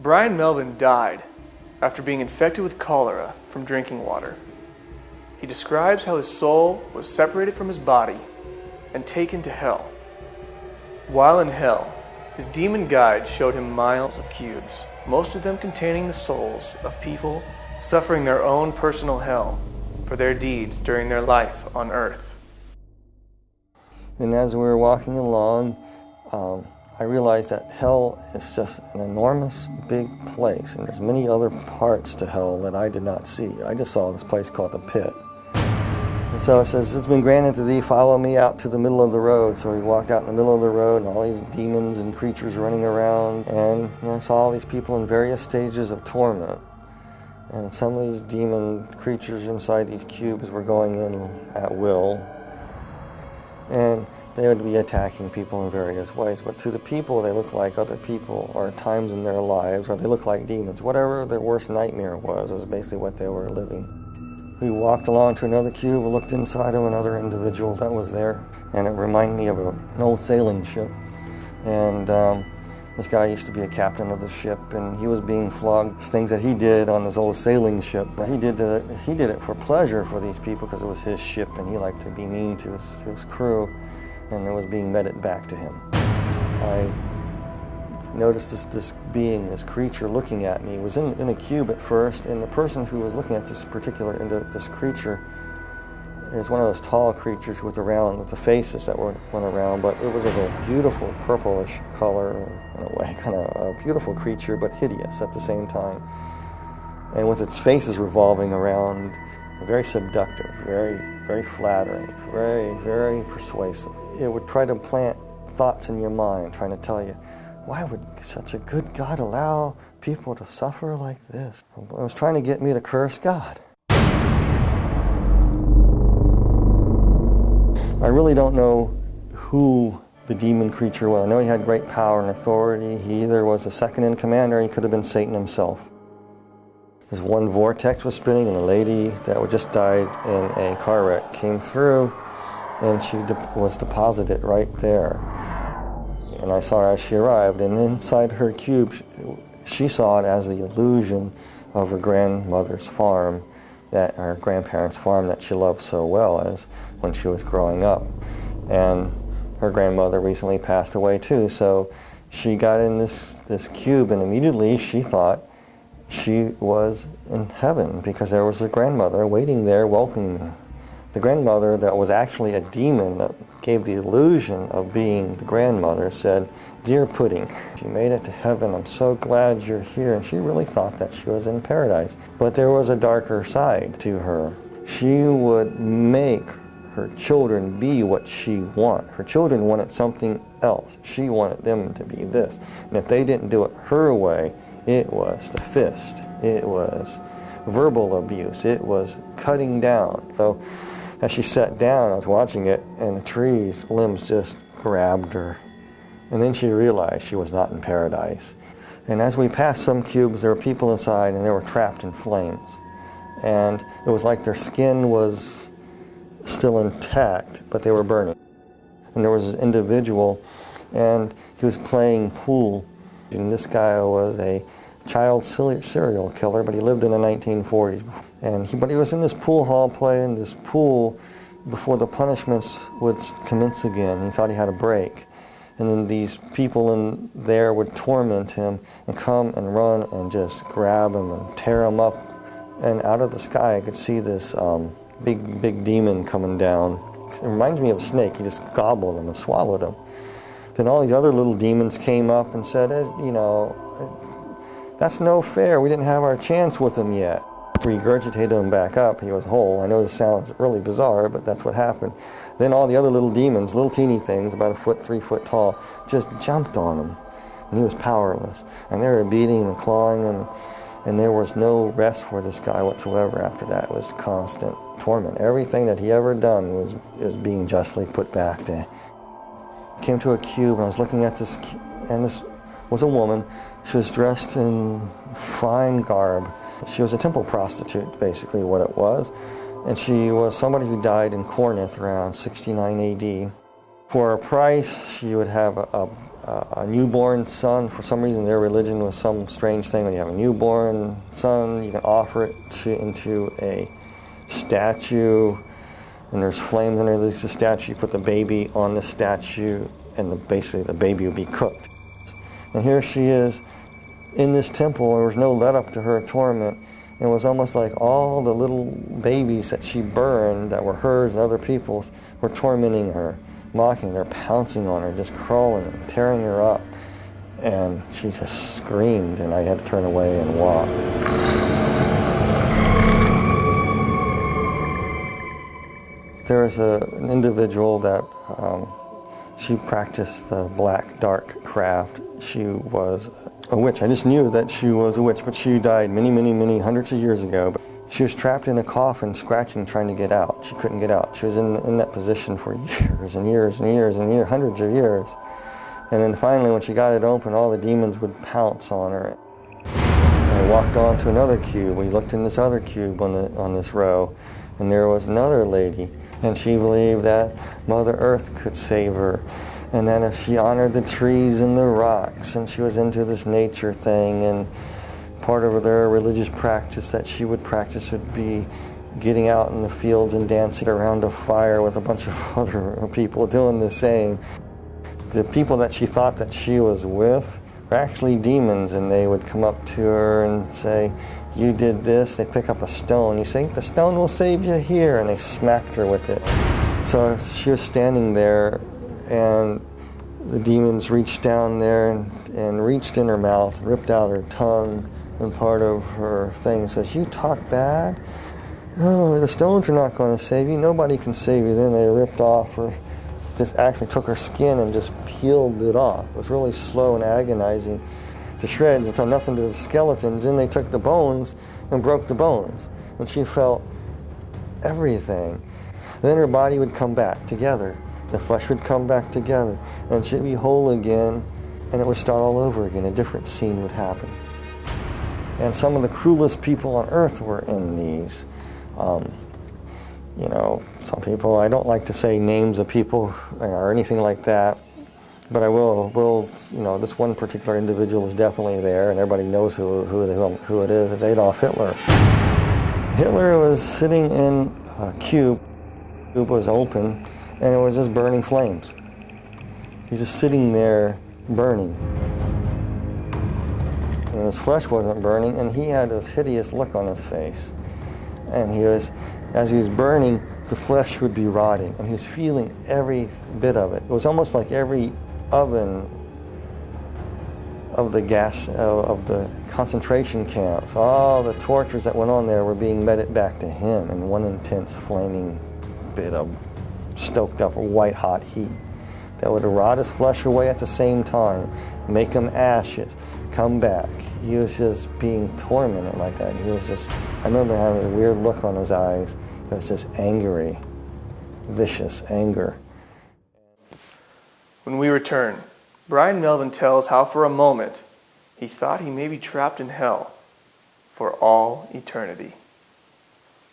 Bryan Melvin died after being infected with cholera from drinking water. He describes how his soul was separated from his body and taken to hell. While in hell, his demon guide showed him miles of cubes, most of them containing the souls of people suffering their own personal hell for their deeds during their life on earth. And as we were walking along, I realized that hell is just an enormous big place, and there's many other parts to hell that I did not see. I just saw this place called the pit. And so it says, "It's been granted to thee, follow me out to the middle of the road." So he walked out in the middle of the road, and all these demons and creatures running around, and I saw all these people in various stages of torment. And some of these demon creatures inside these cubes were going in at will. And they would be attacking people in various ways. But to the people, they look like other people, or times in their lives, or they look like demons. Whatever their worst nightmare was is basically what they were living. We walked along to another cube, looked inside of another individual that was there, and it reminded me of an old sailing ship. And this guy used to be a captain of the ship, and he was being flogged. Things that he did on this old sailing ship, he did it for pleasure for these people because it was his ship, and he liked to be mean to his crew, and it was being meted back to him. I noticed this being, this creature looking at me. It was in a cube at first, and the person who was looking at this this creature is one of those tall creatures with the faces that went around, but it was of a beautiful purplish color in a way, kind of a beautiful creature, but hideous at the same time. And with its faces revolving around, very seductive, very, very flattering, very, very persuasive. It would try to plant thoughts in your mind, trying to tell you, why would such a good God allow people to suffer like this? It was trying to get me to curse God. I really don't know who the demon creature was. I know he had great power and authority. He either was the second in command or he could have been Satan himself. This one vortex was spinning, and a lady that had just died in a car wreck came through, and she was deposited right there. And I saw her as she arrived, and inside her cube, she saw it as the illusion of her grandmother's farm, her grandparents' farm that she loved so well as when she was growing up. And her grandmother recently passed away too, so she got in this cube, and immediately she thought she was in heaven because there was a grandmother waiting there welcoming her. The grandmother that was actually a demon that gave the illusion of being the grandmother said, "Dear Pudding, you made it to heaven. I'm so glad you're here." And she really thought that she was in paradise. But there was a darker side to her. She would make her children be what she wanted. Her children wanted something else. She wanted them to be this. And if they didn't do it her way, it was the fist. It was verbal abuse. It was cutting down. So as she sat down, I was watching it, and the tree's limbs just grabbed her. And then she realized she was not in paradise. And as we passed some cubes, there were people inside, and they were trapped in flames. And it was like their skin was still intact, but they were burning. And there was an individual, and he was playing pool. And this guy was a child serial killer, but he lived in the 1940s. And he was in this pool hall playing this pool before the punishments would commence again. He thought he had a break. And then these people in there would torment him and come and run and just grab him and tear him up. And out of the sky I could see this big demon coming down. It reminds me of a snake. He just gobbled him and swallowed him. Then all these other little demons came up and said, that's no fair. We didn't have our chance with him yet. Regurgitated him back up. He was whole. I know this sounds really bizarre, but that's what happened. Then all the other little demons, little teeny things, about 3 foot tall, just jumped on him. And he was powerless. And they were beating him and clawing him. And there was no rest for this guy whatsoever after that. It was constant torment. Everything that he ever done was being justly put back to him. I came to a cube, and I was looking at this, and this was a woman. She was dressed in fine garb. She was a temple prostitute, basically what it was. And she was somebody who died in Corinth around 69 AD. For a price, you would have a newborn son. For some reason, their religion was some strange thing. When you have a newborn son, you can offer it into a statue, and there's flames underneath the statue. You put the baby on the statue, and basically the baby would be cooked. And here she is in this temple. There was no let up to her torment. It was almost like all the little babies that she burned that were hers and other people's were tormenting her, mocking her, pouncing on her, just crawling and tearing her up. And she just screamed, and I had to turn away and walk. There was an individual that she practiced the black dark craft. She was a witch. I just knew that she was a witch, but she died many hundreds of years ago. But she was trapped in a coffin, scratching, trying to get out. She couldn't get out. She was in that position for years and years and years and years, hundreds of years. And then finally, when she got it open, all the demons would pounce on her. And I walked on to another cube. We looked in this other cube on this row, and there was another lady. And she believed that Mother Earth could save her. And then if she honored the trees and the rocks, and she was into this nature thing, and part of their religious practice that she would practice would be getting out in the fields and dancing around a fire with a bunch of other people doing the same. The people that she thought that she was with were actually demons, and they would come up to her and say, "You did this." They pick up a stone. You say, "The stone will save you here," and they smacked her with it. So she was standing there, and the demons reached down there and reached in her mouth, ripped out her tongue and part of her thing. Says, "You talk bad? Oh, the stones are not going to save you. Nobody can save you." Then they ripped off her, just actually took her skin and just peeled it off. It was really slow and agonizing to shreds. It done nothing to the skeletons. Then they took the bones and broke the bones. And she felt everything. Then her body would come back together. The flesh would come back together, and she'd be whole again, and it would start all over again. A different scene would happen. And some of the cruelest people on earth were in these. You know, some people, I don't like to say names of people or anything like that, but I will, you know, this one particular individual is definitely there, and everybody knows who it is. It's Adolf Hitler. Hitler was sitting in a cube. The cube was open, and it was just burning flames. He's just sitting there burning. And his flesh wasn't burning, and he had this hideous look on his face. And as he was burning, the flesh would be rotting, and he was feeling every bit of it. It was almost like every oven of the gas, of the concentration camps, all the tortures that went on there were being meted back to him in one intense flaming bit of stoked up white hot heat that would rot his flesh away at the same time, make him ashes, come back. He was just being tormented like that. He was just, I remember having this weird look on his eyes. It was just angry, vicious anger. When we return, Bryan Melvin tells how for a moment he thought he may be trapped in hell for all eternity.